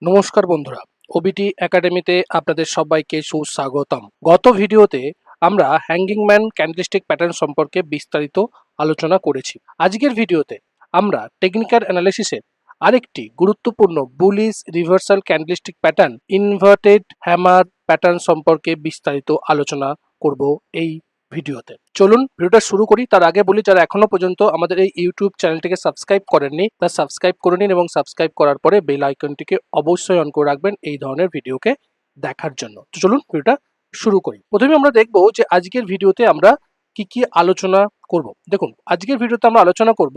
নমস্কার বন্ধুরা, ওবিটি একাডেমিতে আপনাদের সবাইকে সুস্বাগতম। গত ভিডিওতে আমরা হ্যাঙ্গিং ম্যান ক্যান্ডেলস্টিক প্যাটার্ন সম্পর্কে বিস্তারিত আলোচনা করেছি। আজকের ভিডিওতে আমরা টেকনিক্যাল অ্যানালিসিসের আরেকটি গুরুত্বপূর্ণ bullish reversal candlestick pattern inverted hammer pattern সম্পর্কে বিস্তারিত আলোচনা করব এই ভিডিওতে। চলুন ভিডিওটা শুরু করি। তার আগে বলি, যারা এখনো পর্যন্ত আমাদের এই ইউটিউব চ্যানেলটিকে সাবস্ক্রাইব করেননি তা সাবস্ক্রাইব করে নিন এবং সাবস্ক্রাইব করার পরে বেল আইকনটিকে অবশ্যই অন করে রাখবেন এই ধরনের ভিডিওকে দেখার জন্য। তো চলুন ভিডিওটা শুরু করি। প্রথমে আমরা দেখব যে আজকের ভিডিওতে আমরা কি কি আলোচনা করব। দেখুন, আজকের ভিডিওতে আমরা আলোচনা করব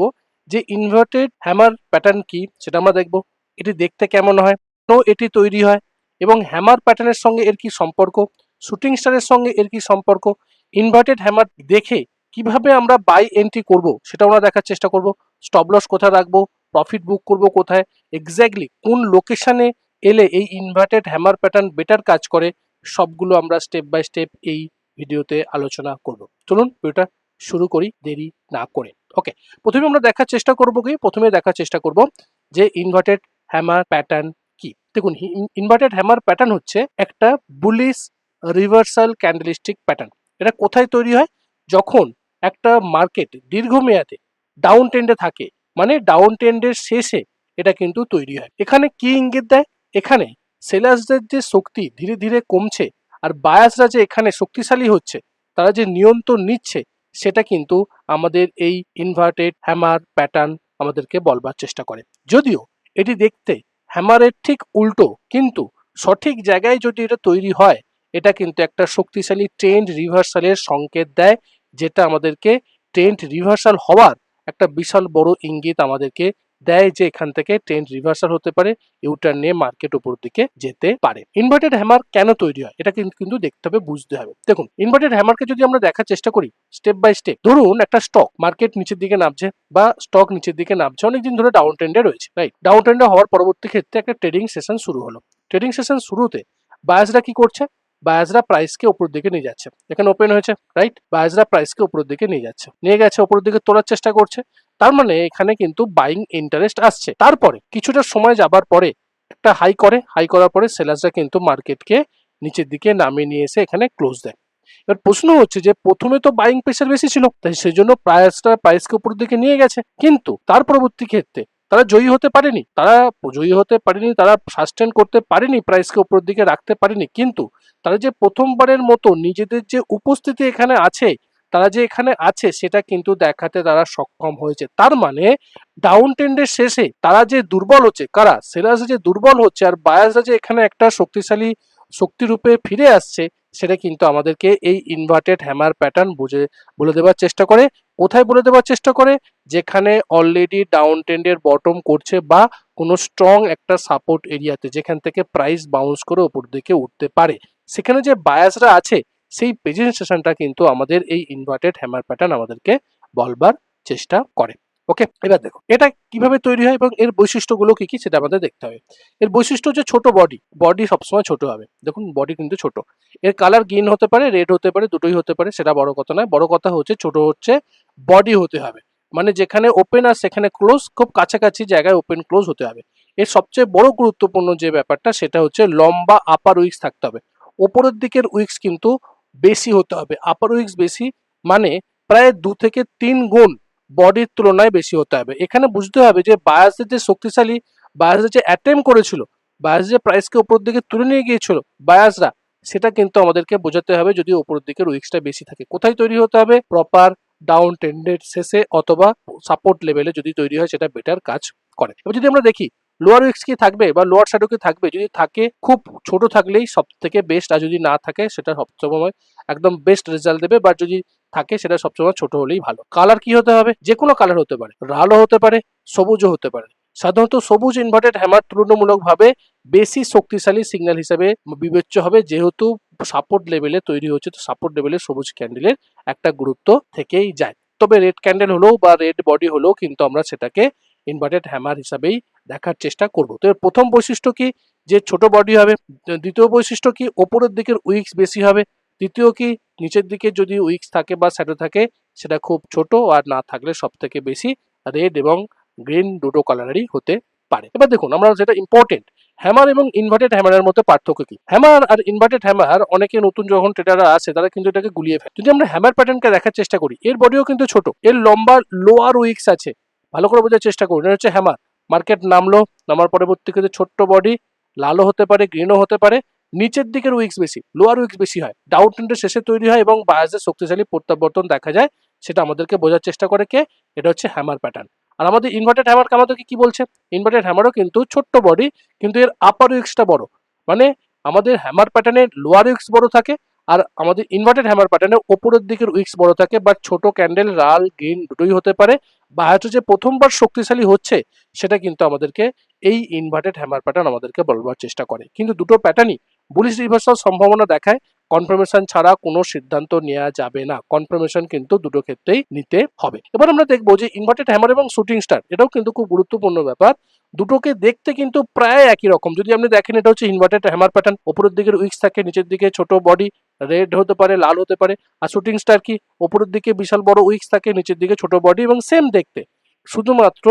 যে ইনভার্টেড হ্যামার প্যাটার্ন কি সেটা আমরা দেখব, এটি দেখতে কেমন হয়, তো এটি তৈরি হয় এবং হ্যামার প্যাটার্নের সঙ্গে এর কি সম্পর্ক, শুটিং স্টারের সঙ্গে এর কি সম্পর্ক, ইনভার্টেড হ্যামার দেখে কিভাবে আমরা বাই এন্ট্রি করব সেটা আমরা দেখার চেষ্টা করব। স্টপ লস কোথায় রাখবো, প্রফিট বুক করব কোথায়, এক্স্যাক্টলি কোন লোকেশনে এলে এই ইনভার্টেড হ্যামার প্যাটার্ন বেটার কাজ করে, সবগুলো আমরা স্টেপ বাই স্টেপ এই ভিডিওতে আলোচনা করব। চলুন ভিডিওটা শুরু করি দেরি না করে। ওকে, প্রথমে আমরা দেখার চেষ্টা করব যে ইনভার্টেড হ্যামার প্যাটার্ন কি। দেখুন, ইনভার্টেড হ্যামার প্যাটার্ন হচ্ছে একটা বুলিশ রিভার্সাল ক্যান্ডেলস্টিক প্যাটার্ন। এটা কোথায় তৈরি হয়? যখন একটা মার্কেট দীর্ঘমেয়াদে ডাউন ট্রেন্ডে থাকে, মানে ডাউন ট্রেন্ডের শেষে এটা কিন্তু তৈরি হয়। এখানে কি ইঙ্গিত দেয়? এখানে সেলার্সদের যে শক্তি ধীরে ধীরে কমছে আর বায়াসরা যে এখানে শক্তিশালী হচ্ছে, তারা যে নিয়ন্ত্রণ নিচ্ছে, সেটা কিন্তু আমাদের এই ইনভার্টেড হ্যামার প্যাটার্ন আমাদেরকে বলবার চেষ্টা করে। যদিও এটি দেখতে হ্যামারের ঠিক উল্টো, কিন্তু সঠিক জায়গায় যদি এটা তৈরি হয়, এটা কিন্তু একটা শক্তিশালী ট্রেন্ড রিভার্সালের সংকেত দেয়, যেটা আমাদেরকে ট্রেন্ড রিভার্সাল হওয়ার একটা বিশাল বড় ইঙ্গিত আমাদেরকে দেয় যে এখান থেকে ট্রেন্ড রিভার্সাল হতে পারে, ইউটার্ন নিয়ে মার্কেট উপর দিকে যেতে পারে। ইনভার্টেড হ্যামার কেন তৈরি হয় এটা কিন্তু দেখতে হবে, বুঝতে হবে। দেখুন, ইনভার্টেড হ্যামারকে যদি আমরা দেখার চেষ্টা করি স্টেপ বাই স্টেপ, ধরুন একটা স্টক মার্কেট নিচের দিকে নামছে বা স্টক নিচের দিকে নামছে, অনেকদিন ধরে ডাউন ট্রেন্ডে রয়েছে, রাইট? ডাউন ট্রেন্ডে হওয়ার পরবর্তী ক্ষেত্রে একটা ট্রেডিং সেশন শুরু হলো। ট্রেডিং সেশন শুরুতে বায়াসরা কি করছে? বায়াসরা প্রাইসকে উপর দিকে নিয়ে যাচ্ছে। এখানে ওপেন হয়েছে, রাইট? বায়াসরা প্রাইসকে উপর দিকে নিয়ে গেছে, উপর দিকে তোলার চেষ্টা করছে। তার মানে এখানে কিন্তু বাইং ইন্টারেস্ট আসছে। তারপরে কিছুটা সময় যাবার পরে একটা হাই করার পরে সেলার্সরা কিন্তু মার্কেটকে নিচের দিকে নামিয়ে নিয়ে এসে এখানে ক্লোজ দেয়। এবার প্রশ্ন হচ্ছে যে প্রথমে তো বাইং প্রেসার বেশি ছিল, তাই সেই জন্য প্রাইসকে উপর দিকে নিয়ে গেছে, কিন্তু তার পরবর্তী ক্ষেত্রে তারা জয়ী হতে পারেনি, তারা সাস্টেন করতে পারেনি, প্রাইসকে উপর দিকে রাখতে পারেনি। কিন্তু তারা যে প্রথমবারের মতো নিজেদের যে উপস্থিতি এখানে আছে, সেটা কিন্তু দেখাতে তারা সক্ষম হয়েছে। তার মানে ডাউন ট্রেন্ডের শেষে তারা যে দুর্বল হচ্ছে, কারা? সেলার্স যে দুর্বল হচ্ছে আর বায়াসরা যে এখানে একটা শক্তিশালী শক্তিরূপে ফিরে আসছে, সেটা কিন্তু আমাদেরকে এই ইনভার্টেড হ্যামার প্যাটার্ন বলে দেওয়ার চেষ্টা করে। কোথায় বলে দেওয়ার চেষ্টা করে? যেখানে অলরেডি ডাউন ট্রেন্ডের বটম করছে বা কোনো স্ট্রং একটা সাপোর্ট এরিয়াতে, যেখান থেকে প্রাইস বাউন্স করে উপর দিকে উঠতে পারে, সেখানে যে বায়াসরা আছে সেই প্রেজেন্টেশনটা কিন্তু আমাদের এই ইনভার্টেড হ্যামার প্যাটার্ন আমাদেরকে বলবার চেষ্টা করে। ওকে, এবার দেখো এটা কিভাবে তৈরি হয় এবং এর বৈশিষ্ট্যগুলো কি কি সেটা আমাদের দেখতে হবে। এর বৈশিষ্ট্য হচ্ছে ছোট বডি সবসময় ছোট হবে। দেখুন, বডি কিন্তু ছোট। এর কালার গ্রিন হতে পারে, রেড হতে পারে, দুটোই হতে পারে, সেটা বড় কথা নয়। বড় কথা হচ্ছে ছোট হচ্ছে বডি হতে হবে, মানে যেখানে ওপেন আর সেখানে ক্লোজ খুব কাছাকাছি জায়গায় ওপেন ক্লোজ হতে হবে। এর সবচেয়ে বড় গুরুত্বপূর্ণ যে ব্যাপারটা সেটা হচ্ছে লম্বা আপার উইক্স থাকতে হবে। ওপরের দিকের উইক্স কিন্তু বেশি হতে হবে। আপার উইক্স বেশি মানে প্রায় 2 থেকে 3 গুণ বডির তুলনায় বেশি হতে হবে। এখানে বুঝতে হবে যে বায়াসদের যে শক্তিশালী, বায়াসদের যে অ্যাটেম্প করেছিল, বায়াস যে প্রাইসকে উপর দিকে তুলে নিয়ে গিয়েছিল বায়াসরা, সেটা কিন্তু আমাদেরকে বোঝাতে হবে যদি উপরের দিকের উইক্সটা বেশি থাকে। কোথায় তৈরি হতে হবে? প্রপার ডাউন ট্রেন্ডের শেষে অথবা সাপোর্ট লেভেলে যদি তৈরি হয়, সেটা বেটার কাজ করে। এবার যদি আমরা দেখি লোয়ার উইক্স কি থাকবে বা লোয়ার শ্যাডো কি থাকবে, যদি থাকে খুব ছোট থাকলেই সব থেকে বেস্ট, আর যদি না থাকে সেটা সবসময় একদম বেস্ট রেজাল্ট দেবে, বা যদি থাকে সেটা সবসময় ছোট হলেই ভালো। কালার কি হতে হবে? যে কোনো কালার হতে পারে, লালও হতে পারে, সবুজও হতে পারে। সাধারণত সবুজ ইনভার্টেড হ্যামার তুলনামূলকভাবে বেশি শক্তিশালী সিগন্যাল হিসেবে বিবেচ্য হবে, যেহেতু সাপোর্ট লেভেলে তৈরি হচ্ছে, তো সাপোর্ট লেভেলে সবুজ ক্যান্ডেলের একটা গুরুত্ব থেকেই যায়। তবে রেড ক্যান্ডেল হলেও বা রেড বডি হলেও কিন্তু আমরা সেটাকে ইনভার্টেড হ্যামার হিসাবেই দেখার চেষ্টা করব। তো এর প্রথম বৈশিষ্ট্য কি? যে ছোট বডি হবে। দ্বিতীয় বৈশিষ্ট্য কি? ওপরের দিকের উইক্স বেশি হবে। তৃতীয় কি? নিচের দিকে যদি উইক্স থাকে বা শ্যাডো থাকে সেটা খুব ছোট, আর না থাকলে সব থেকে বেশি রেড এবং গ্রিন দুটো কালারেরই হতে পারে। এবার দেখুন, আমরা যেটা ইম্পর্টেন্ট, হ্যামার এবং ইনভার্টেড হ্যামারের মধ্যে পার্থক্য কি? হ্যামার আর ইনভার্টেড হ্যামার অনেকে নতুন যখন ট্রেডাররা আসে তারা কিন্তু এটাকে গুলিয়ে ফেলে। যদি আমরা হ্যামার প্যাটার্নকে দেখার চেষ্টা করি, এর বডিও কিন্তু ছোট, এর লম্বা লোয়ার উইক্স আছে। ভালো করে বোঝার চেষ্টা করুন, এটা হচ্ছে হ্যামার। মার্কেট নামলো, নামার পরবর্তীতে ছোট্ট বডি, লালও হতে পারে, গ্রিনও হতে পারে, নিচের দিকের উইক্স বেশি, লোয়ার উইক্স বেশি হয়, ডাউন ট্রেন্ডের শেষে তৈরি হয় এবং বায়াসের শক্তিশালী প্রত্যাবর্তন দেখা যায়। সেটা আমাদেরকে বোঝার চেষ্টা করে কে? এটা হচ্ছে হ্যামার প্যাটার্ন। আর আমাদের ইনভার্টেড হ্যামার আমাদেরকে কি বলছে? ইনভার্টেড হ্যামারও কিন্তু ছোট্ট বডি, কিন্তু এর আপার উইক্সটা বড়। মানে আমাদের হ্যামার প্যাটার্নের লোয়ার উইক্স বড় থাকে, আর আমাদের ইনভার্টেড হ্যামার প্যাটার্নের ওপরের দিকের উইক্স বড় থাকে। বাট ছোট ক্যান্ডেল লাল গ্রিন দুটোই হতে পারে, বা হয়তো যে প্রথমবার শক্তিশালী হচ্ছে সেটা কিন্তু আমাদেরকে এই ইনভার্টেড হ্যামার প্যাটার্ন আমাদেরকে বলবার চেষ্টা করে। কিন্তু দুটো প্যাটার্নই বুলিশ রিভার্সাল সম্ভাবনা দেখায়। কনফার্মেশন ছাড়া কোনো সিদ্ধান্ত নেওয়া যাবে না, কনফার্মেশন কিন্তু দুটো ক্ষেত্রেই নিতে হবে। এবার আমরা দেখবো যে ইনভার্টেড হ্যামার এবং শুটিং স্টার, এটাও কিন্তু খুব গুরুত্বপূর্ণ ব্যাপার। দুটোকে দেখতে কিন্তু প্রায় একই রকম। যদি আপনি দেখেন, এটা হচ্ছে ইনভার্টেড হ্যামার প্যাটার্ন, উপরের দিকের উইক্স থাকে, নিচের দিকে ছোট বডি, রেড হতে পারে, লাল হতে পারে। আর শুটিং স্টার কি? উপরের দিকে বিশাল বড় উইক্স থাকে, নিচের দিকে ছোট বডি এবং সেম দেখতে। শুধুমাত্র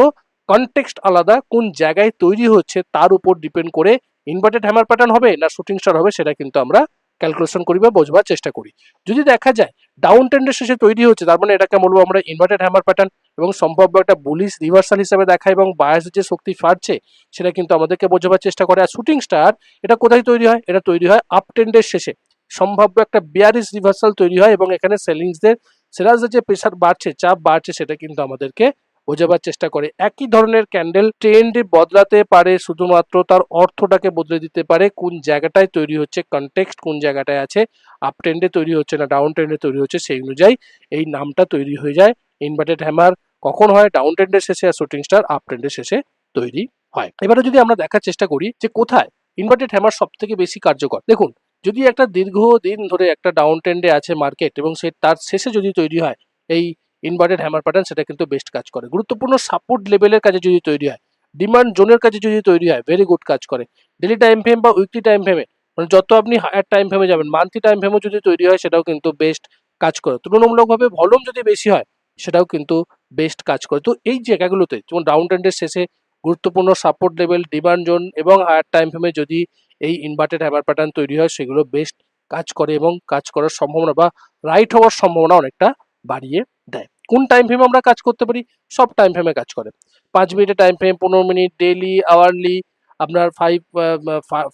কনটেক্সট আলাদা, কোন জায়গায় তৈরি হচ্ছে তার উপর ডিপেন্ড করে ইনভার্টেড হ্যামার প্যাটার্ন হবে না শুটিং স্টার হবে, সেটা কিন্তু আমরা ক্যালকুলেশন করি বা বোঝবার চেষ্টা করি। যদি দেখা যায় ডাউন ট্রেন্ডের শেষে তৈরি হচ্ছে, তার মানে এটাকে বলবো আমরা ইনভার্টেড হ্যামার প্যাটার্ন এবং সম্ভাব্য একটা বুলিশ রিভার্সাল হিসেবে দেখা, এবং বায়াসের যে শক্তি ফাটছে সেটা কিন্তু আমাদেরকে বোঝাবার চেষ্টা করে। আর শুটিং স্টার এটা কোথায় তৈরি হয়? এটা তৈরি হয় আপ ট্রেন্ডের শেষে, সম্ভাব্য একটা বিয়ারিশ রিভার্সাল তৈরি হয় এবং এখানে সেলার্সদের যে প্রেসার বাড়ছে, চাপ বাড়ছে, সেটা কিন্তু আমাদেরকে বোঝাবার চেষ্টা করে। একই ধরনের ক্যান্ডেল ট্রেন্ড বদলাতে পারে, শুধুমাত্র তার অর্থটাকে বদলে দিতে পারে। কোন জায়গাটায় তৈরি হচ্ছে, কনটেক্সট কোন জায়গাটায় আছে, আপ ট্রেন্ডে তৈরি হচ্ছে না ডাউন ট্রেন্ডে তৈরি হচ্ছে, সেই অনুযায়ী এই নামটা তৈরি হয়ে যায়। ইনভার্টেড হ্যামার কখন হয়? ডাউন ট্রেন্ডের শেষে, আর শুটিং স্টার আপ ট্রেন্ডের শেষে তৈরি হয়। এবারে যদি আমরা দেখার চেষ্টা করি যে কোথায় ইনভার্টেড হ্যামার সব থেকে বেশি কার্যকর, দেখুন, যদি একটা দীর্ঘদিন ধরে একটা ডাউন ট্রেন্ডে আছে মার্কেট এবং সে তার শেষে যদি তৈরি হয় এই ইনভার্টেড হ্যামার প্যাটার্ন, সেটা কিন্তু বেস্ট কাজ করে। গুরুত্বপূর্ণ সাপোর্ট লেভেলের কাছে যদি তৈরি হয়, ডিমান্ড জোনের কাছে যদি তৈরি হয়, ভেরি গুড কাজ করে। ডেলি টাইম ফ্রেম বা উইকলি টাইম ফ্রেমে, মানে যত আপনি হায়ার টাইম ফ্রেমে যাবেন, মান্থলি টাইম ফ্রেমও যদি তৈরি হয়, সেটাও কিন্তু বেস্ট কাজ করে। তুলনামূলকভাবে ভলিউম যদি বেশি হয়, সেটাও কিন্তু বেস্ট কাজ করে। তো এই জায়গাগুলোতে যেমন ডাউন ট্রেন্ডের শেষে গুরুত্বপূর্ণ সাপোর্ট লেভেল, ডিমান্ড জোন এবং হায়ার টাইম ফ্রেমে যদি এই ইনভার্টেড হ্যামার প্যাটার্ন তৈরি হয়, সেগুলো বেস্ট কাজ করে এবং কাজ করার সম্ভাবনা বা রাইট হওয়ার সম্ভাবনা অনেকটা বাড়িয়ে দেয়। কোন টাইম ফ্রেমে আমরা কাজ করতে পারি? সব টাইম ফ্রেমে কাজ করে। 5 মিনিটের time frame, 15 minute, daily, hourly, আপনার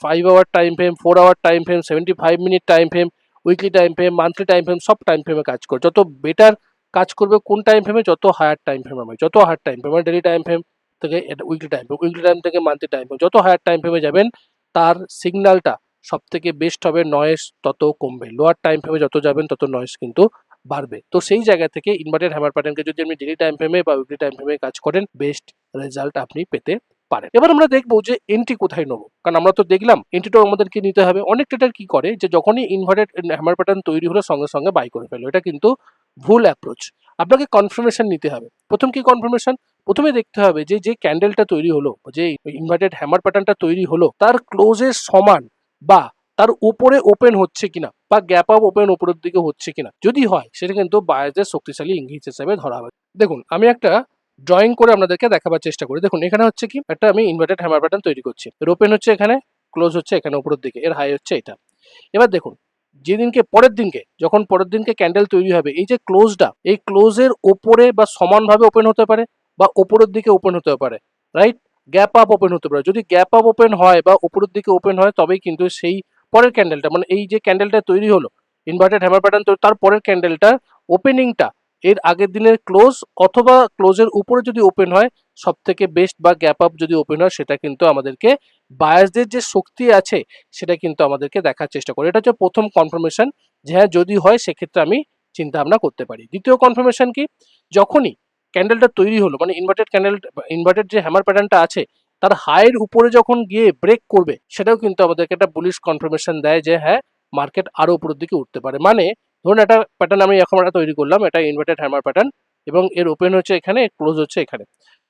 5 hour time frame, 4 hour time frame, 75 minute time frame, weekly time frame, monthly time frame, সব টাইম ফ্রেমে কাজ করে। যত বেটার কাজ করবে কোন টাইম ফ্রেমে? যত হায়ার টাইম ফ্রেম হবে, যত হায়ার টাইম ফ্রেম মানে ডেলি টাইম ফ্রেম থেকে weekly time frame, weekly time থেকে মান্থলি টাইম ফ্রেম, যত হায়ার টাইম ফ্রেমে যাবেন তার সিগন্যালটা সব থেকে বেস্ট হবে, নয়েজ তত কমবে। লোয়ার টাইম ফ্রেমে যত যাবেন তত নয়েজ কিন্তু বাড়বে। তো সেই জায়গা থেকে ইনভার্টেড হ্যামার প্যাটার্নকে যদি আপনি ডেলি টাইম ফ্রেমে বা উইকলি টাইম ফ্রেমে কাজ করেন, বেস্ট রেজাল্ট আপনি পেতে পারেন। এবার আমরা দেখবো যে এন্ট্রি কোথায় নেবো, কারণ আমরা তো দেখলাম এন্ট্রিটাও আমাদেরকে নিতে হবে। অনেক ট্রেডার কি করে যে যখনই ইনভার্টেড হ্যামার প্যাটার্ন তৈরি হলো সঙ্গে সঙ্গে বাই করে ফেলো, এটা কিন্তু ভুল অ্যাপ্রোচ। আপনাকে কনফার্মেশন নিতে হবে। প্রথম কি কনফার্মেশন? প্রথমে দেখতে হবে যে যে ক্যান্ডেলটা তৈরি হলো, যে ইনভার্টেড হ্যামার প্যাটার্নটা তৈরি হলো, তার ক্লোজের সমান বা তার উপরে ওপেন হচ্ছে কিনা, বা গ্যাপ আপ ওপেন উপরের দিকে হচ্ছে কিনা। যদি হয়, সেটা কিন্তু বায়াসের শক্তিশালী ইঙ্গিত হিসেবে ধরা হবে। দেখুন, আমি একটা ড্রয়িং করে আপনাদেরকে দেখাবার চেষ্টা করি। দেখুন, এখানে হচ্ছে কি, একটা আমি ইনভার্টেড হ্যামার প্যাটার্ন তৈরি করছি। এর ওপেন হচ্ছে এখানে, ক্লোজ হচ্ছে এখানে উপরের দিকে, এর হাই হচ্ছে এটা। এবার দেখুন, যেদিনকে পরের দিনকে, যখন পরের দিনকে ক্যান্ডেল তৈরি হবে, এই যে ক্লোজটা, এই ক্লোজের ওপরে বা সমানভাবে ওপেন হতে পারে বা ওপরের দিকে ওপেন হতে পারে, রাইট? গ্যাপ আপ ওপেন হতে পারে। যদি গ্যাপ আপ ওপেন হয় বা উপরের দিকে ওপেন হয়, তবেই কিন্তু সেই পরের ক্যান্ডেলটা, মানে এই যে ক্যান্ডেলটা তৈরি হলো ইনভার্টেড হ্যামার প্যাটার্ন, তার পরের ক্যান্ডেলটা ওপেনিংটা এর আগের দিনের ক্লোজ অথবা ক্লোজের উপরে যদি ওপেন হয়, সব থেকে বেস্ট, বা গ্যাপ আপ যদি ওপেন হয়, সেটা কিন্তু আমাদেরকে বায়াসদের যে শক্তি আছে সেটা কিন্তু আমাদেরকে দেখার চেষ্টা করে। এটা হচ্ছে প্রথম কনফার্মেশন, যে হ্যাঁ যদি হয় সেক্ষেত্রে আমি চিন্তা ভাবনা করতে পারি। দ্বিতীয় কনফার্মেশন কি? যখনই ক্যান্ডেলটা তৈরি হলো, মানে ইনভার্টেড যে হ্যামার প্যাটার্নটা আছে, তার হাইয়ের উপরে যখন গিয়ে ব্রেক করবে, সেটাও কিন্তু আমাদেরকে একটা বুলিশ কনফার্মেশন দেয় যে হ্যাঁ, মার্কেট আরো উপরের দিকে উঠতে পারে। মানে ধরুন, একটা প্যাটার্ন আমি এখন একটা তৈরি করলাম, এটা ইনভার্টেড হ্যামার প্যাটার্ন, এবং এর ওপেন হচ্ছে এখানে, ক্লোজ হচ্ছে এখানে।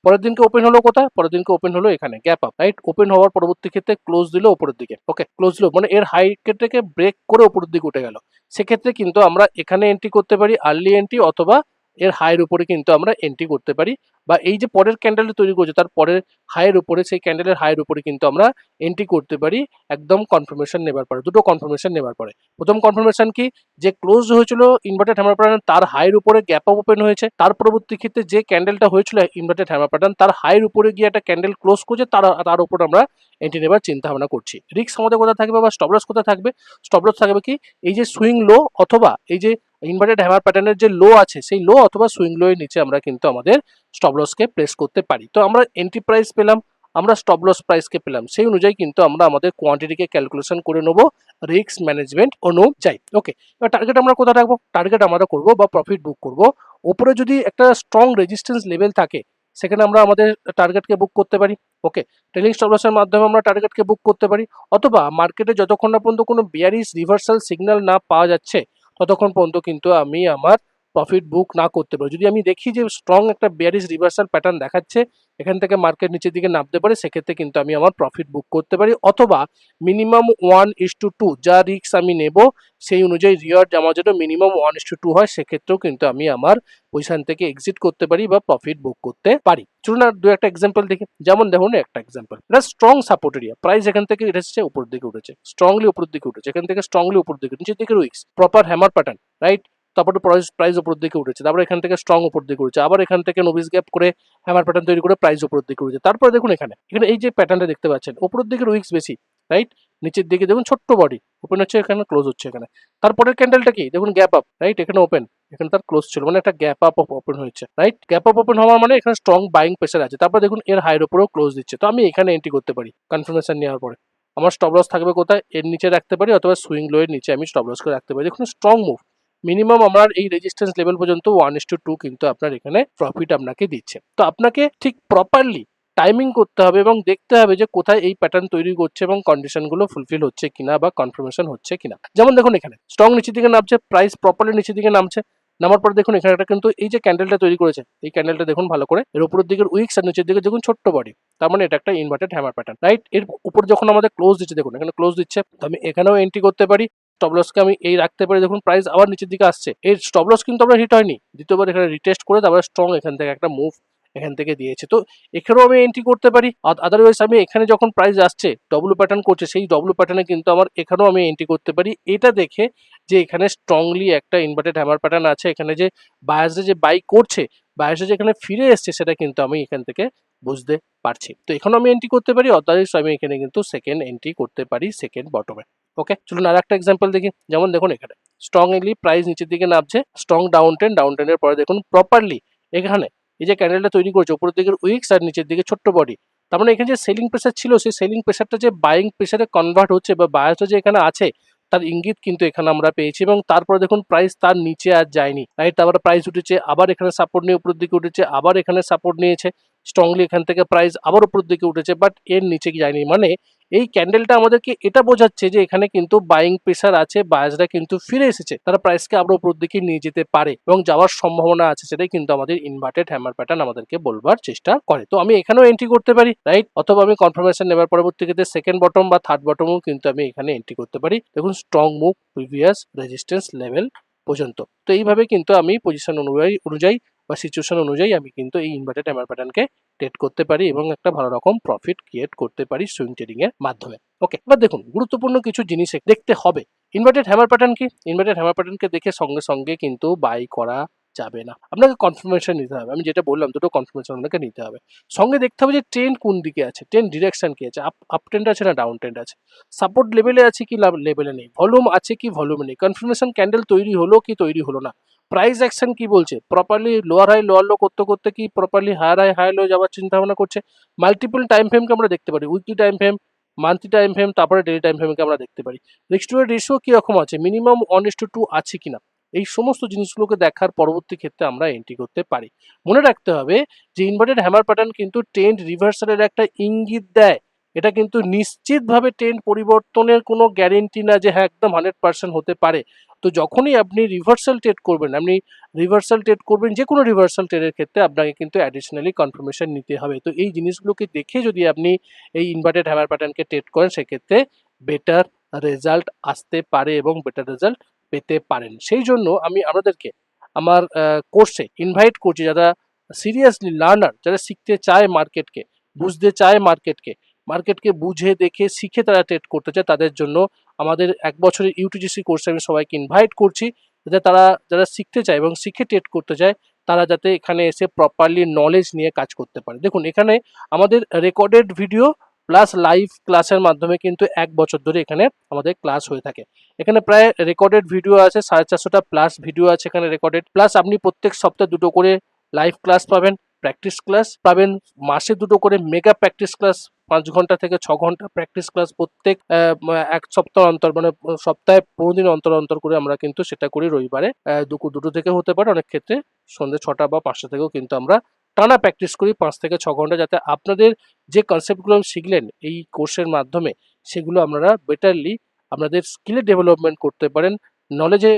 পরের দিনকে ওপেন হলো কোথায়? পরের দিনকে ওপেন হলো এখানে, গ্যাপ আপ, রাইট? ওপেন হওয়ার পরবর্তী ক্ষেত্রে ক্লোজ দিল উপরের দিকে, ওকে, ক্লোজ দিল, মানে এর হাই থেকে ব্রেক করে উপরের দিকে উঠে গেল। সেক্ষেত্রে কিন্তু আমরা এখানে এন্ট্রি করতে পারি, আর্লি এন্ট্রি অথবা এর হাইয়ের উপরে কিন্তু আমরা এন্ট্রি করতে পারি, বা এই যে পরের ক্যান্ডেল তৈরি করছে তার পরের হাইয়ের উপরে, সেই ক্যান্ডেলের হাইয়ের উপরে কিন্তু আমরা এন্ট্রি করতে পারি একদম কনফার্মেশন নেবার পরে, দুটো কনফার্মেশন নেবার পরে। প্রথম কনফার্মেশন কি, যে ক্লোজ হয়েছিল ইনভার্টেড হ্যামার প্যাটার্ন তার হাইয়ের উপরে গ্যাপ আপ ওপেন হয়েছে, তার পরবর্তী ক্ষেত্রে যে ক্যান্ডেলটা হয়েছিল ইনভার্টেড হ্যামার প্যাটার্ন তার হাইয়ের উপরে গিয়ে একটা ক্যান্ডেল ক্লোজ করছে, তার উপর আমরা এন্ট্রি নেবার চিন্তা ভাবনা করছি। রিস্ক আমাদের কোথায় থাকবে বা স্টপ লস কোথায় থাকবে? স্টপ লস থাকবে কি, এই যে সুইং লো অথবা এই যে ইনভার্টেড হ্যামার প্যাটার্নের যে লো আছে সেই লো অথবা সুইং লো এর নিচে আমরা কিন্তু আমাদের স্টপ লসকে প্লেস করতে পারি। তো আমরা এন্ট্রি প্রাইস পেলাম, আমরা স্টপ লস প্রাইসকে পেলাম, সেই অনুযায়ী কিন্তু আমরা আমাদের কোয়ান্টিটিকে ক্যালকুলেশন করে নেবো রিস্ক ম্যানেজমেন্ট অনুযায়ী। ওকে, এবার টার্গেট আমরা কোথায় রাখবো? টার্গেট আমরা করবো বা প্রফিট বুক করবো ওপরে যদি একটা স্ট্রং রেজিস্ট্যান্স লেভেল থাকে সেখানে আমরা আমাদের টার্গেটকে বুক করতে পারি। ওকে, ট্রেলিং স্টপ লসের মাধ্যমে আমরা টার্গেটকে বুক করতে পারি, অথবা মার্কেটে যতক্ষণ না পর্যন্ত কোনো বিয়ারিশ রিভার্সাল সিগন্যাল না পাওয়া যাচ্ছে ততক্ষণ পর্যন্ত কিন্তু আমি আমার প্রফিট বুক না করতে পারি। যদি আমি দেখি যে স্ট্রং একটা বিয়ারিশ রিভার্সাল প্যাটার্ন দেখাচ্ছে, এখান থেকে মার্কেট নিচের দিকে নামতে পারে, সেক্ষেত্রে কিন্তু আমি আমার প্রফিট বুক করতে পারি, অথবা মিনিমাম 1:2 যা রিস্ক আমি নেব সেই অনুযায়ী রিওয়ার্ড আমার জন্য মিনিমাম 1:2 হয়, সেক্ষেত্রেও কিন্তু আমি আমার পজিশন থেকে এক্সিট করতে পারি বা প্রফিট বুক করতে পারি। চলুন আর দু একটা এক্সাম্পল দেখি। যেমন দেখুন একটা এক্সাম্পল, এটা স্ট্রং সাপোর্ট এরিয়া, প্রাইস এখান থেকে এসেছে উপরের দিকে উঠেছে, স্ট্রংলি উপরের দিকে উঠেছে, এখান থেকে স্ট্রংলি উপরের দিকে, নিচের দিকে weeks proper hammer pattern, right? তারপরে প্রাইস উপরের দিকে উঠেছে, তারপরে এখান থেকে স্ট্রং উপর দিকে উঠেছে, আবার এখান থেকে নবিস গ্যাপ করে হ্যামার প্যাটার্ন তৈরি করে প্রাইস উপরের দিকে উঠেছে। তারপরে দেখুন এখানে এখানে এই যে প্যাটার্নটা দেখতে পাচ্ছেন, উপরের দিকে উইক্স বেশি, রাইট? নিচের দিকে দেখুন ছোট্ট বডি ওপেন হচ্ছে, এখানে ক্লোজ হচ্ছে, এখানে তারপরের ক্যান্ডেলটা কি দেখুন গ্যাপ আপ, রাইট? এখানে ওপেন, এখানে তার ক্লোজ ছিল, মানে একটা গ্যাপ আপ ওপেন হয়েছে, রাইট? গ্যাপ আপ ওপেন হওয়ার মানে এখানে স্ট্রং বাইং প্রেসার আছে। তারপর দেখুন এর হাইয়ের উপরেও ক্লোজ দিচ্ছে, তো আমি এখানে এন্ট্রি করতে পারি কনফার্মেশন নেওয়ার পরে। আমার স্টপ লস থাকবে কোথায়? এর নিচে রাখতে পারি, অথবা সুইং লো এর নিচে আমি স্টপ লস করে রাখতে পারি। দেখুন স্ট্রং মুভ, মিনিমাম আমার এই রেজিস্ট্যান্স লেভেল পর্যন্ত 1:2 কিন্তু আপনার এখানে প্রফিট আপনাকে দিচ্ছে। তো আপনাকে ঠিক প্রপারলি টাইমিং করতে হবে এবং দেখতে হবে যে কোথায় এই প্যাটার্ন তৈরি করছে এবং কন্ডিশনগুলো ফুলফিল হচ্ছে কিনা বা কনফার্মেশন হচ্ছে কিনা। যেমন দেখুন এখানে স্ট্রং নিচের দিকে নামছে, প্রাইস প্রপারলি নিচের দিকে নামছে, নামার পর দেখুন এখানে একটা কিন্তু এই যে ক্যান্ডেলটা তৈরি করেছে, এই ক্যান্ডেলটা দেখুন ভালো করে, এর উপরের দিকের উইক্স আর নিচের দিকে দেখুন ছোট্ট বডি, তার মানে এটা একটা ইনভার্টেড হ্যামার প্যাটার্ন, রাইট? এর উপর যখন আমাদের ক্লোজ দিচ্ছে, দেখুন এখানে ক্লোজ দিচ্ছে, তো আমি এখানেও এন্ট্রি করতে পারি, স্টপ লসকে আমি এই রাখতে পারি। দেখুন প্রাইস আবার নিচের দিকে আসছে, এর স্টপ লস কিন্তু আমরা হিট হয়নি, দ্বিতীয়বার এখানে রিটেস্ট করে তারপরে স্ট্রং এখান থেকে একটা মুভ এখান থেকে দিয়েছে, তো এখানেও আমি এন্ট্রি করতে পারি। আদারওয়াইজ আমি এখানে যখন প্রাইস আসছে ডব্লু প্যাটার্ন করছে, সেই ডব্লু প্যাটার্নে কিন্তু আমার এখানেও আমি এন্ট্রি করতে পারি, এটা দেখে যে এখানে স্ট্রংলি একটা ইনভার্টেড হ্যামার প্যাটার্ন আছে, এখানে যে বায়াসে যে বাই করছে, বায়াসে যেখানে ফিরে এসছে সেটা কিন্তু আমি এখান থেকে বুঝতে পারছি, তো এখানেও আমি এন্ট্রি করতে পারি, আদারওয়াইজ আমি এখানে কিন্তু সেকেন্ড এন্ট্রি করতে পারি সেকেন্ড বটমে। ওকে, চলুন আর একটা এক্সাম্পল দেখি। যেমন দেখুন এখানে স্ট্রংলি প্রাইস নিচের দিকে নামছে, স্ট্রং ডাউন ট্রেন্ডের পরে দেখুন প্রপারলি এখানে এই যে ক্যান্ডেলটা তৈরি করেছে, উপরের দিকের উইক্স আর নিচের দিকে ছোট্ট বডি, তার মানে এখানে যে সেলিং প্রেসার ছিল সেই সেলিং প্রেসারটা যে বাইং প্রেসারে কনভার্ট হচ্ছে বা বায়াসটা যে এখানে আছে তার ইঙ্গিত কিন্তু এখানে আমরা পেয়েছি। এবং তারপরে দেখুন প্রাইস তার নিচে আর যায়নি, রাইট? তারপরে প্রাইস উঠেছে, আবার এখানে সাপোর্ট নিয়ে উপরের দিকে উঠেছে, আবার এখানে সাপোর্ট নিয়েছে স্ট্রংলি, এখান থেকে প্রাইস আবার উপরের দিকে উঠেছে, বাট এর নিচে যায়নি, মানে এই ক্যান্ডেলটা আমাদেরকে এটা বোঝাচ্ছে যে এখানে কিন্তু বাইং প্রেসার আছে, বায়াসরা কিন্তু ফিরে এসেছে, তারা প্রাইসকে আবার উপর দিকে নিয়ে যেতে পারে এবং যাওয়ার সম্ভাবনা আছে, সেটাই কিন্তু আমাদের ইনভার্টেড হ্যামার প্যাটার্ন আমাদেরকে বলবার চেষ্টা করে। তো আমি এখানেও এন্ট্রি করতে পারি, রাইট? অথবা আমি কনফার্মেশন নেবার পরবর্তী ক্ষেত্রে সেকেন্ড বটম বা থার্ড বটমও কিন্তু আমি এখানে এন্ট্রি করতে পারি। দেখুন strong move previous resistance level পর্যন্ত। তো এইভাবে কিন্তু আমি পজিশন অনুযায়ী বা সিচুয়েশন অনুযায়ী আমি কিন্তু এই ইনভার্টেড হ্যামার প্যাটার্নকে ট্রেড করতে পারি এবং একটা ভালো রকম প্রফিট ক্রিয়েট করতে পারি সুইং ট্রেডিং এর মাধ্যমে। ওকে, এবার দেখুন গুরুত্বপূর্ণ কিছু জিনিস দেখতে হবে। ইনভার্টেড হ্যামার প্যাটার্ন কি? ইনভার্টেড হ্যামার প্যাটার্নকে দেখে সঙ্গে সঙ্গে কিন্তু বাই করা যাবে না, আপনাকে কনফার্মেশন নিতে হবে। আমি যেটা বললাম দুটো কনফার্মেশন আপনাকে নিতে হবে, সঙ্গে দেখতে হবে যে ট্রেন্ড কোন দিকে আছে, ট্রেন্ড ডিরেকশন কি আছে, আপ ট্রেন্ড আছে না ডাউন ট্রেন্ড আছে, সাপোর্ট লেভেলে আছে কি লেভেলে নেই, ভলিউম আছে কি ভলিউমে নেই, কনফার্মেশন ক্যান্ডেল তৈরি হলো কি তৈরি হলো না, প্রাইস অ্যাকশন কি বলছে, properly lower high lower low করতে করতে কি properly higher high high low যাওয়ার চিন্তা ভাবনা করছে। মাল্টিপল টাইম ফ্রেমকে আমরা দেখতে পারি, weekly time frame, monthly time frame, তারপরে ডেলি টাইম ফ্রেমকে আমরা দেখতে পারি। রিস্ক টু রেশিও কিরকম আছে, মিনিমাম 1:2 আছে কিনা, এই সমস্ত জিনিসগুলোকে দেখার পরবর্তী ক্ষেত্রে আমরা এন্ট্রি করতে পারি। মনে রাখতে হবে যে ইনভার্টেড হ্যামার প্যাটার্ন কিন্তু ট্রেন্ড রিভার্সালের একটা ইঙ্গিত দেয়, এটা কিন্তু নিশ্চিতভাবে ট্রেন্ড পরিবর্তনের কোনো গ্যারেন্টি না যে হ্যাঁ একদম 100% হতে পারে। তো যখনই আপনি রিভার্সাল ট্রেড করবেন, যে কোনো রিভার্সাল ট্রেডের ক্ষেত্রে আপনাকে কিন্তু অ্যাডিশনালি কনফার্মেশন নিতে হবে। তো এই জিনিসগুলোকে দেখে যদি আপনি এই ইনভার্টেড হ্যামার প্যাটার্নকে ট্রেড করেন সেক্ষেত্রে বেটার রেজাল্ট আসতে পারে এবং বেটার রেজাল্ট পেতে পারেন। সেই জন্য আমি আপনাদেরকে আমার কোর্সে ইনভাইট করছি, যারা সিরিয়াসলি লার্নার, যারা শিখতে চায় মার্কেটকে, বুঝতে চায় মার্কেটকে বুঝে দেখে শিখে তারা ট্রেড করতে চায়, তাদের জন্য আমাদের 1 বছরের ইউটিজিসি কোর্সে আমি সবাইকে ইনভাইট করছি, যাতে তারা যারা শিখতে চায় এবং শিখে ট্রেড করতে চায় তারা যাতে এখানে এসে প্রপারলি নলেজ নিয়ে কাজ করতে পারে। দেখুন, এখানে আমাদের রেকর্ডেড ভিডিও প্লাস লাইভ ক্লাসের মাধ্যমে কিন্তু 1 বছর ধরে এখানে আমাদের ক্লাস হয়ে থাকে। এখানে প্রায় রেকর্ডেড ভিডিও আছে 450টা প্লাস ভিডিও আছে এখানে রেকর্ডেড, প্লাস আপনি প্রত্যেক সপ্তাহে 2টো করে লাইভ ক্লাস পাবেন, প্র্যাকটিস ক্লাস পাবেন, মাসে 2টো করে মেগা প্র্যাকটিস ক্লাস 5 ঘন্টা থেকে 6 ঘন্টা প্র্যাকটিস ক্লাস প্রত্যেক 1 সপ্তাহ অন্তর, মানে সপ্তাহে 15 দিন অন্তর অন্তর করে আমরা কিন্তু সেটা করি। রবিবারে দুপুর 2টো থেকে হতে পারে, অনেক ক্ষেত্রে সন্ধ্যে 6টা বা 5টা থেকেও কিন্তু আমরা টানা প্র্যাকটিস করি 5 থেকে 6 ঘন্টা, যাতে আপনাদের যে কনসেপ্টগুলো শিখলেন এই কোর্সের মাধ্যমে সেগুলো আপনারা বেটারলি আপনাদের স্কিলে ডেভেলপমেন্ট করতে পারেন, নলেজে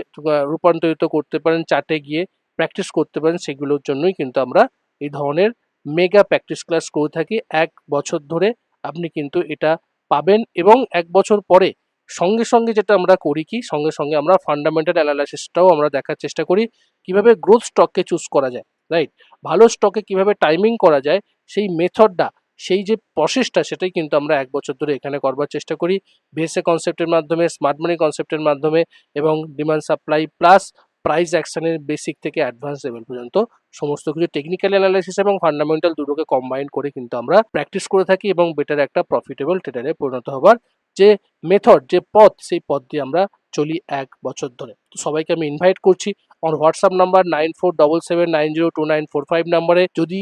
রূপান্তরিত করতে পারেন, চার্টে গিয়ে প্র্যাকটিস করতে পারেন। সেগুলোর জন্যই কিন্তু আমরা এই ধরনের মেগা প্র্যাকটিস ক্লাস করে থাকি 1 বছর ধরে। আপনি কিন্তু এটা পাবেন এবং 1 বছর পরে সঙ্গে সঙ্গে যেটা আমরা করি কি, সঙ্গে সঙ্গে আমরা ফান্ডামেন্টাল অ্যানালাইসিসটাও আমরা দেখার চেষ্টা করি, কিভাবে গ্রোথ স্টককে চুজ করা যায়, রাইট, ভালো স্টকে কিভাবে টাইমিং করা যায়, সেই মেথডটা, সেই যে প্রসেসটা, সেটাই কিন্তু আমরা 1 বছর ধরে এখানে করবার চেষ্টা করি বেসে কনসেপ্টের মাধ্যমে, স্মার্ট মানি কনসেপ্টের মাধ্যমে এবং ডিমান্ড সাপ্লাই প্লাস প্রাইস অ্যাকশনের বেসিক থেকে অ্যাডভান্স লেভেল পর্যন্ত সমস্ত কিছু টেকনিক্যাল অ্যানালাইসিস এবং ফান্ডামেন্টাল দুটোকে কম্বাইন করে কিন্তু আমরা প্র্যাকটিস করে থাকি এবং বেটার একটা প্রফিটেবল ট্রেডারে পরিণত হবার যে মেথড, যে পথ, সেই পথ দিয়ে আমরা চলি 1 বছর ধরে। তো সবাইকে আমি ইনভাইট করছি আমার হোয়াটসঅ্যাপ নাম্বার 9477902945 নাম্বারে। যদি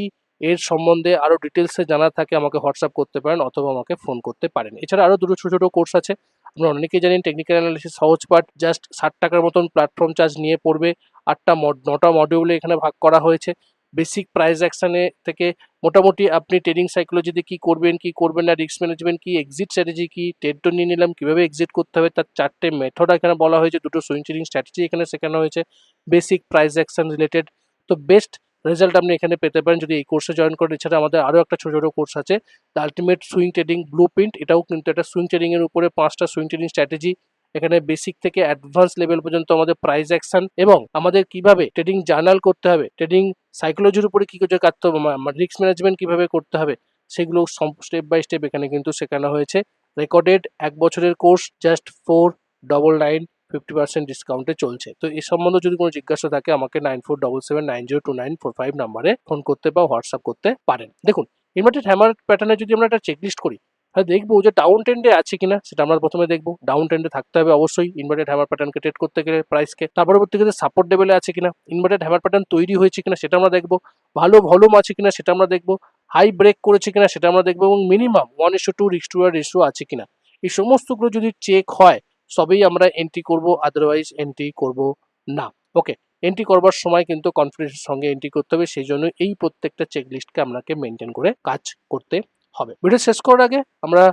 এর সম্বন্ধে আরো ডিটেলসে জানা থাকে আমাকে হোয়াটসঅ্যাপ করতে পারেন অথবা আমাকে ফোন করতে পারেন। এছাড়া আরো দুটো ছোট ছোট কোর্স আছে, আপনারা অনেকেই জানেন। টেকনিক্যাল অ্যানালিসিস সহজ পাঠ, জাস্ট 60 টাকার মতন প্ল্যাটফর্ম চার্জ নিয়ে পড়বে। 9টা মডিউলে এখানে ভাগ করা হয়েছে। বেসিক প্রাইস অ্যাকশনে থেকে মোটামুটি আপনি ট্রেডিং সাইকোলজিতে কি করবেন কি করবেন না, রিস্ক ম্যানেজমেন্ট কি, এক্সিট স্ট্র্যাটেজি কি, ট্রেড তো নিয়ে নিলাম কিভাবে এক্সিট করতে হবে তার 4টে মেথড এখানে বলা হয়েছে, 2টো সুইং ট্রেডিং স্ট্র্যাটেজি এখানে শেখানো হয়েছে বেসিক প্রাইস অ্যাকশন রিলেটেড। তো বেস্ট রেজাল্ট আপনি এখানে পেতে পারেন যদি এই কোর্সে জয়েন করেন। এছাড়া আমাদের আরও একটা ছোট ছোট কোর্স আছে, the ultimate swing trading blue print. এটাও কিন্তু একটা সুইং ট্রেডিং এর উপরে 5টা সুইং ট্রেডিং স্ট্র্যাটেজি, এখানে বেসিক থেকে অ্যাডভান্স লেভেল পর্যন্ত আমাদের প্রাইস অ্যাকশন এবং আমাদের কিভাবে ট্রেডিং জার্নাল করতে হবে, ট্রেডিং সাইকোলজির উপরে কি কিছু কাটতে হবে, রিস্ক ম্যানেজমেন্ট কিভাবে করতে হবে, সেগুলো স্টেপ বাই স্টেপ এখানে কিন্তু শেখানো হয়েছে। রেকর্ডেড 1 বছরের কোর্স, জাস্ট 499 50% ডিসকাউন্টে চলছে। তো এই সম্বন্ধে যদি কোনো জিজ্ঞাসা থাকে আমাকে 9477902945 নাম্বারে ফোন করতে বা হোয়াটসঅ্যাপ করতে পারেন। দেখুন, ইনভার্টেড হ্যামার প্যাটার্নে যদি আমরা একটা চেকলিস্ট করি, তাহলে দেখবো যে ডাউন ট্রেন্ডে আছে কিনা সেটা আমরা প্রথমে দেখবো। ডাউন ট্রেন্ডে থাকতে হবে অবশ্যই ইনভার্টেড হ্যামার প্যাটার্নকে ট্রেড করতে গেলে প্রাইসকে। তার পরবর্তীতে সাপোর্ট লেভেলে আছে কিনা, ইনভার্টেড হ্যামার প্যাটার্ন তৈরি হয়েছে কিনা সেটা আমরা দেখবো, ভালো ভলিউম আছে কিনা সেটা আমরা দেখবো, হাই ব্রেক করেছে কিনা সেটা আমরা দেখবো, এবং মিনিমাম 1:2 রিস্ক টু রেশিও আছে কিনা। এই সমস্তগুলো যদি চেক হয় সবেই আমরা এন্ট্রি করব, আদারওয়াইজ এন্ট্রি করব না। ওকে, এন্ট্রি করবার সময় কিন্তু কনফিডেন্সের সঙ্গে এন্ট্রি করতে হবে, সেই জন্য এই প্রত্যেকটা চেকলিস্টকে আপনাকে মেনটেন করে কাজ করতে হবে। ভিডিও শেষ করার আগে আমরা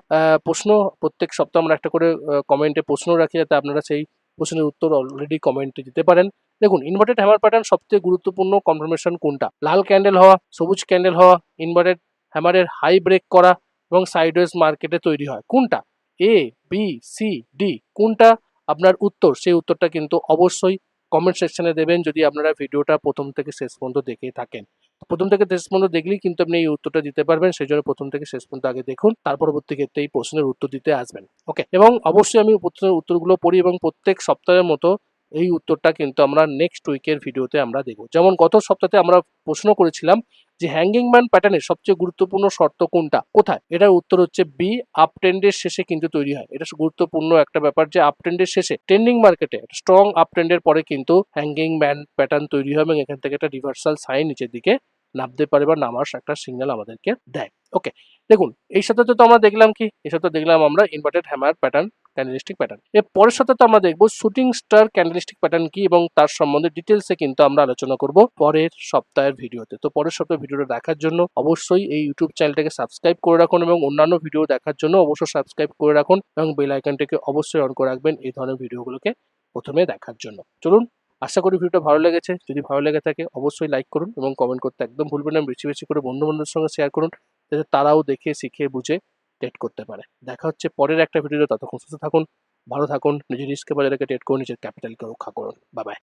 প্রশ্ন, প্রত্যেক সপ্তাহে আমরা একটা করে কমেন্টে প্রশ্ন রাখি, যাতে আপনারা সেই প্রশ্নের উত্তর অলরেডি কমেন্টে দিতে পারেন। দেখুন, ইনভার্টেড হ্যামার প্যাটার্ন সবথেকে গুরুত্বপূর্ণ কনফার্মেশন কোনটা? লাল ক্যান্ডেল হওয়া, সবুজ ক্যান্ডেল হওয়া, ইনভার্টেড হ্যামারের হাই ব্রেক করা এবং সাইডওয়েজ মার্কেটে তৈরি হয়, কোনটা? এ, বি, সি, ডি, কোনটা আপনার উত্তর? সেই উত্তরটা কিন্তু অবশ্যই কমেন্ট সেকশনে দেবেন যদি আপনারা ভিডিওটা প্রথম থেকে শেষ পর্যন্ত দেখে থাকেন। প্রথম থেকে শেষ পর্যন্ত দেখলেই কিন্তু আপনি এই উত্তরটা দিতে পারবেন, সেই জন্য প্রথম থেকে শেষ পর্যন্ত আগে দেখুন, তার পরবর্তী ক্ষেত্রে এই প্রশ্নের উত্তর দিতে আসবেন। ওকে, এবং অবশ্যই আমি প্রশ্নের উত্তরগুলো পড়ি এবং প্রত্যেক সপ্তাহের মতো এই উত্তরটা কিন্তু আমরা নেক্সট উইকের ভিডিওতে আমরা দেখব। যেমন গত সপ্তাহে আমরা প্রশ্ন করেছিলাম যে হ্যাঙ্গিং ম্যান প্যাটার্নের সবচেয়ে গুরুত্বপূর্ণ শর্ত কোনটা, কোথায়? এটার উত্তর হচ্ছে বি, আপ ট্রেন্ডের শেষে কিন্তু তৈরি হয়। এটা গুরুত্বপূর্ণ একটা ব্যাপার যে আপ ট্রেন্ডের শেষে, ট্রেন্ডিং মার্কেটে স্ট্রং আপ ট্রেন্ডের পরে কিন্তু হ্যাঙ্গিং ম্যান প্যাটার্ন তৈরি হয় এবং এখান থেকে একটা রিভার্সাল সাইন নিচের দিকে নামতে পারে বা নামার একটা সিগন্যাল আমাদেরকে দেয়। ওকে, দেখুন, এই সাথে তো আমরা দেখলাম কি, এই সাথে দেখলাম আমরা inverted hammer pattern, candlestick pattern. এর পরের সাথে তো আমরা দেখবো শুটিং স্টার ক্যান্ডেলস্টিক প্যাটার্ন কি এবং তার সম্বন্ধে ডিটেলসে কিন্তু আমরা আলোচনা করব পরের সপ্তাহের ভিডিওতে। তো পরের সপ্তাহের ভিডিওটা দেখার জন্য অবশ্যই এই ইউটিউব চ্যানেলটাকে সাবস্ক্রাইব করে রাখুন এবং অন্যান্য ভিডিও দেখার জন্য অবশ্যই সাবস্ক্রাইব করে রাখুন এবং বেল আইকনটাকে অবশ্যই অন করে রাখবেন এই ধরনের ভিডিওগুলোকে প্রথমে দেখার জন্য। চলুন, আশা করি ভিডিওটা ভালো লেগেছে। যদি ভালো লেগে থাকে অবশ্যই লাইক করুন এবং কমেন্ট করতে একদম ভুলবেন না। বেশি বেশি করে বন্ধু বান্ধবের সঙ্গে শেয়ার করুন, যাতে তারাও দেখে শিখে বুঝে ট্রেড করতে পারে। দেখা হচ্ছে পরের একটা ভিডিও, ততক্ষণ সুস্থ থাকুন, ভালো থাকুন, নিজের রিস্কে বাজারে ট্রেড করুন, নিজের ক্যাপিটালকে রক্ষা করুন। Bye bye.